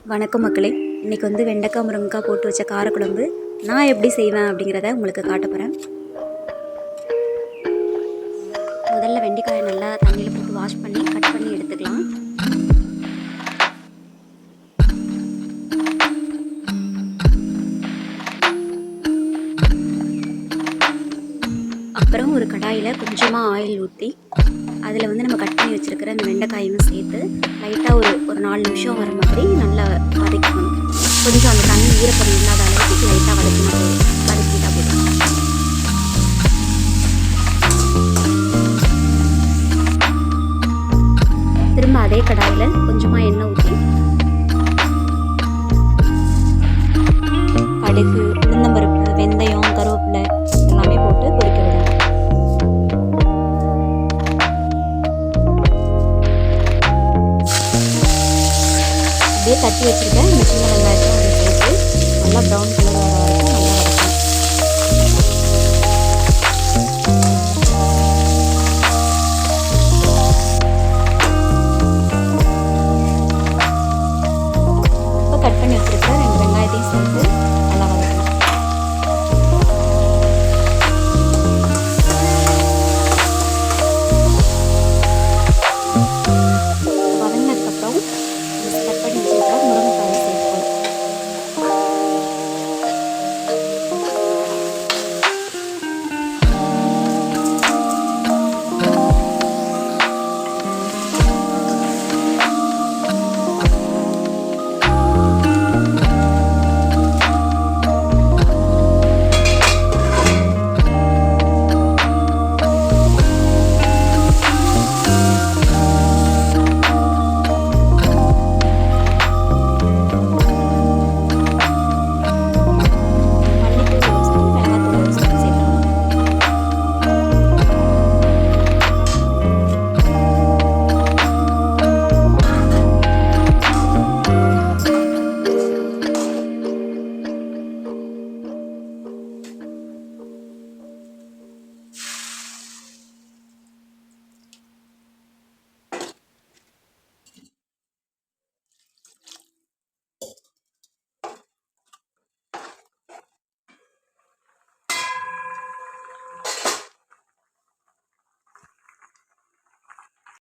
வணக்கம் மக்களே. இன்றைக்கி வந்து வெண்டைக்காய் முருங்கைக்காய் போட்டு வச்ச காரக்குழம்பு நான் எப்படி செய்வேன் அப்படிங்கிறத உங்களுக்கு காட்ட போகிறேன். முதல்ல வெண்டைக்காயை நல்லா தண்ணியில் போட்டு வாஷ் பண்ணி கட் பண்ணி எடுத்துக்கலாம். அப்புறம் ஒரு கடாயில் கொஞ்சமாக ஆயில் ஊற்றி அதில் வந்து நம்ம கட் பண்ணி வச்சுருக்கிற அந்த வெண்டைக்காயும் சேர்த்து லைட்டாக ஒரு 4 நிமிஷம் வர மாதிரி நல்லா வதக்கணும். கொஞ்சம் அந்த தண்ணி ஈரப்பதம் இல்லாத அளவுக்கு லைட்டாக வதக்கிட்டா போதும். திரும்ப அதே கடாயில் கொஞ்சமாக எண்ணெய் ஊற்றி கடுகு, உளுந்தம்பருப்பு, வெந்தயம், கருவேப்பிலை எல்லாமே போட்டு பொரிக்க விடணும். அப்படியே தட்டி வச்சுருக்கேன் இந்த சின்ன வெங்காயத்தை அதை சேர்த்து நல்லா ப்ரௌன் கலர் வர வரைக்கும் நல்லா வதக்கணும். இப்போ கட் பண்ணி வச்சுருக்க 2 வெங்காயத்தையும் சேர்த்து